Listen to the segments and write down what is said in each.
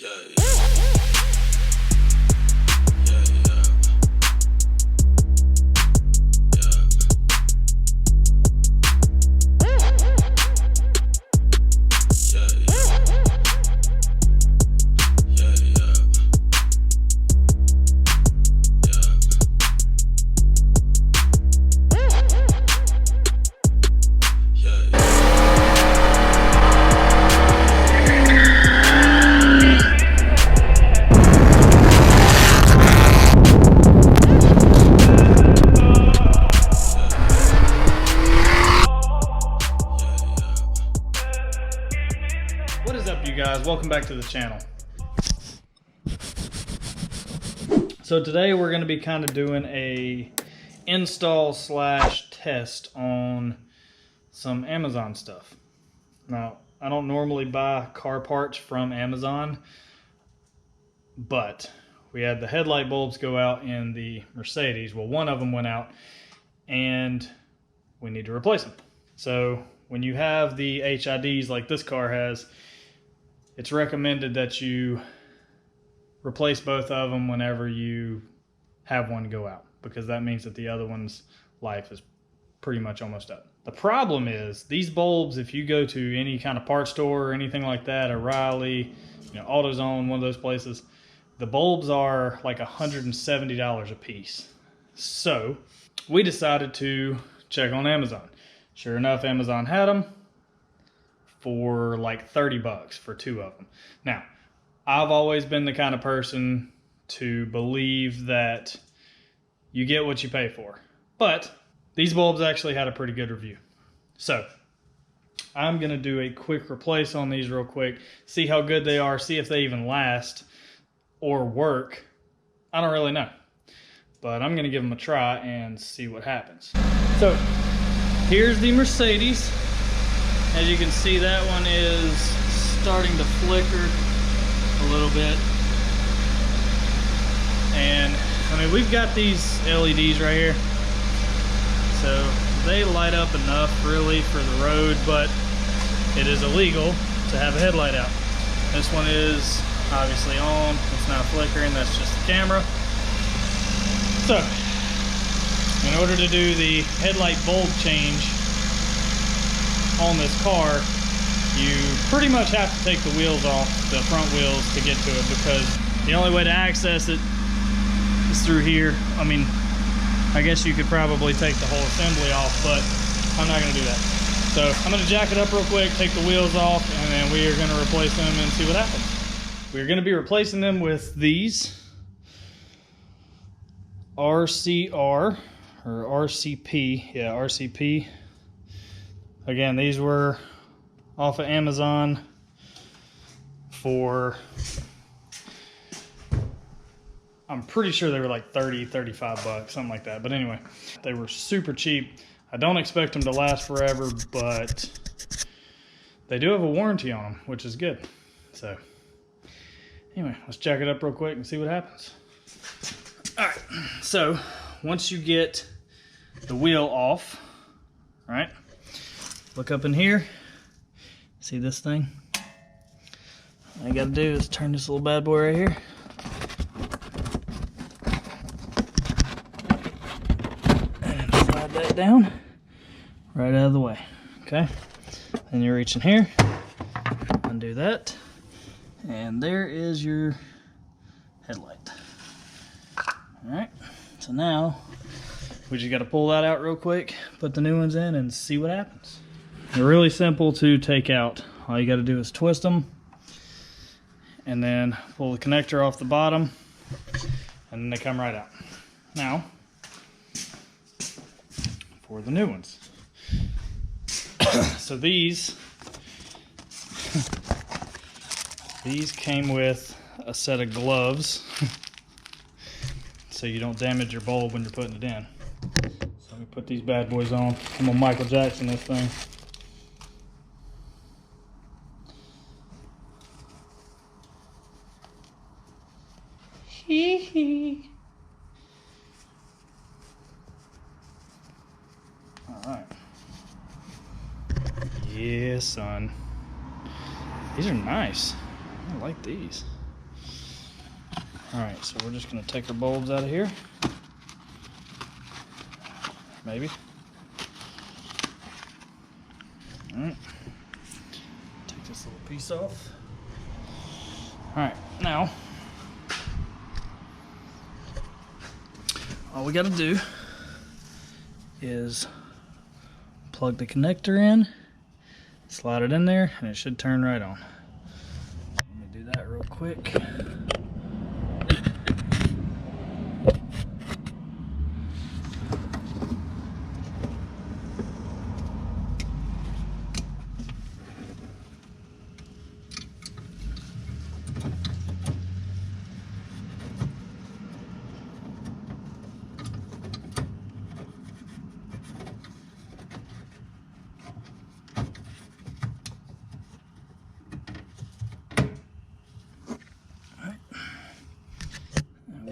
Yeah, yeah. Yeah, yeah. Yeah. Yeah, yeah. Yeah, yeah. Yeah, yeah. What is up, you guys? Welcome back to the channel. So today we're going to be kind of doing a install / test on some Amazon stuff. Now, I don't normally buy car parts from Amazon, but we had the headlight bulbs go out in the Mercedes. Well, one of them went out and we need to replace them. So when you have the HIDs like this car has, it's recommended that you replace both of them whenever you have one go out, because that means that the other one's life is pretty much almost up. The problem is these bulbs, if you go to any kind of parts store or anything like that, O'Reilly, AutoZone, one of those places, the bulbs are like $170 a piece. So we decided to check on Amazon. Sure enough, Amazon had them for like 30 bucks for two of them. Now, I've always been the kind of person to believe that you get what you pay for, but these bulbs actually had a pretty good review. So I'm gonna do a quick replace on these real quick, see how good they are, see if they even last or work. I don't really know, but I'm gonna give them a try and see what happens. So here's the Mercedes. As you can see, that one is starting to flicker a little bit. And I mean, we've got these LEDs right here, so they light up enough really for the road, but it is illegal to have a headlight out. This one is obviously on, it's not flickering, that's just the camera. So in order to do the headlight bulb change on this car, you pretty much have to take the wheels off, the front wheels, to get to it, because the only way to access it is through here. I mean, I guess you could probably take the whole assembly off, but I'm not gonna do that. So I'm gonna jack it up real quick, take the wheels off, and then we are gonna replace them and see what happens. We're gonna be replacing them with these RCR, or RCP, yeah, RCP. Again, these were off of Amazon for, I'm pretty sure they were like 30, 35 bucks, something like that. But anyway, they were super cheap. I don't expect them to last forever, but they do have a warranty on them, which is good. So anyway, let's jack it up real quick and see what happens. All right, so once you get the wheel off, all right, look up in here, see this thing? All you gotta do is turn this little bad boy right here. And slide that down, right out of the way, okay? Then you reach in here, undo that, and there is your headlight. All right, so now we just gotta pull that out real quick, put the new ones in, and see what happens. They're really simple to take out. All you gotta do is twist them, and then pull the connector off the bottom, and then they come right out. Now, for the new ones. So these came with a set of gloves, so you don't damage your bulb when you're putting it in. So we put these bad boys on. I'm gonna Michael Jackson this thing. Hee hee. All right. Yeah, son. These are nice. I like these. All right, so we're just gonna take our bulbs out of here. Maybe. All right. Take this little piece off. All right, now all we got to do is plug the connector in, slide it in there, and it should turn right on. Let me do that real quick.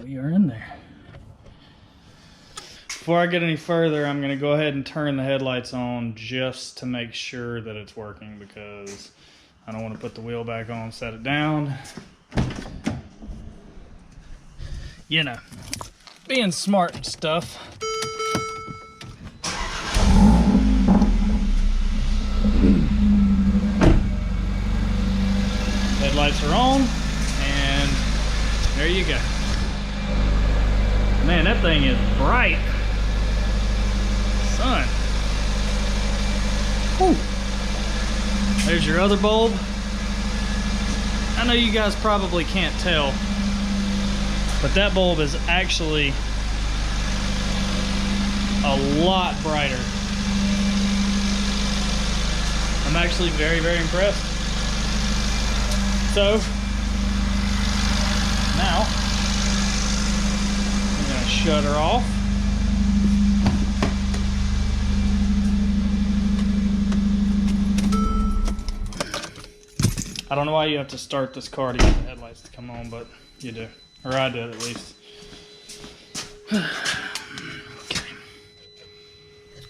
We are in there. Before I get any further, I'm going to go ahead and turn the headlights on just to make sure that it's working, because I don't want to put the wheel back on, set it down. You know, being smart and stuff. Headlights are on, and there you go. Man, that thing is bright. Son. Whew. There's your other bulb. I know you guys probably can't tell, but that bulb is actually a lot brighter. I'm actually very, very impressed. So, now, shut her off. I don't know why you have to start this car to get the headlights to come on, but you do. Or I did, at least. Okay.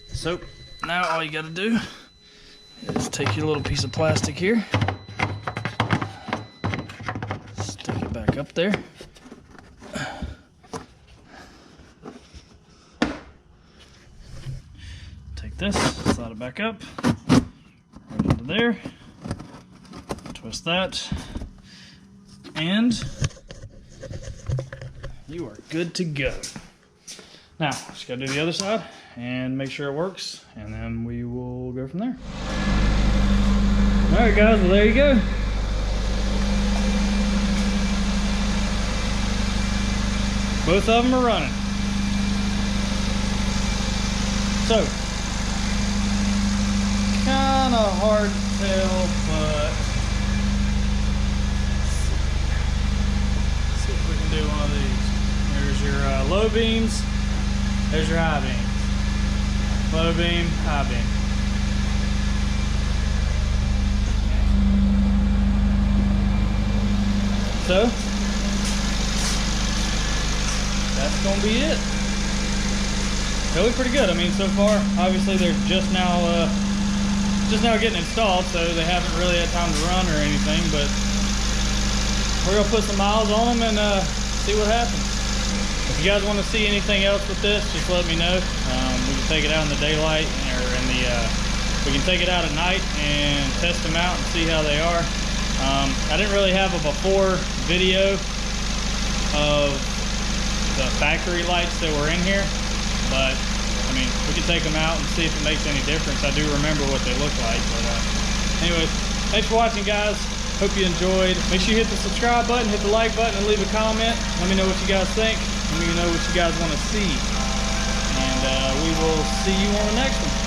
So, now all you gotta do is take your little piece of plastic here, stick it back up there. This, slide it back up, right into there, twist that, and you are good to go. Now, just gotta do the other side and make sure it works, and then we will go from there. All right, guys, well, there you go. Both of them are running. So, kind of hard to tell, but let's see if we can do one of these. There's your low beams, there's your high beams. Low beam, high beam. So, that's gonna be it. They look pretty good. I mean, so far, obviously they're just now getting installed, so they haven't really had time to run or anything, but we're gonna put some miles on them and see what happens. If you guys want to see anything else with this, just let me know. We can take it out in the daylight, or we can take it out at night and test them out and see how they are. I didn't really have a before video of the factory lights that were in here, but I mean, we can take them out and see if it makes any difference. I do remember what they look like, but anyways, thanks for watching, guys. Hope you enjoyed. Make sure you hit the subscribe button, hit the like button, and leave a comment. Let me know what you guys think. Let me know what you guys want to see. And we will see you on the next one.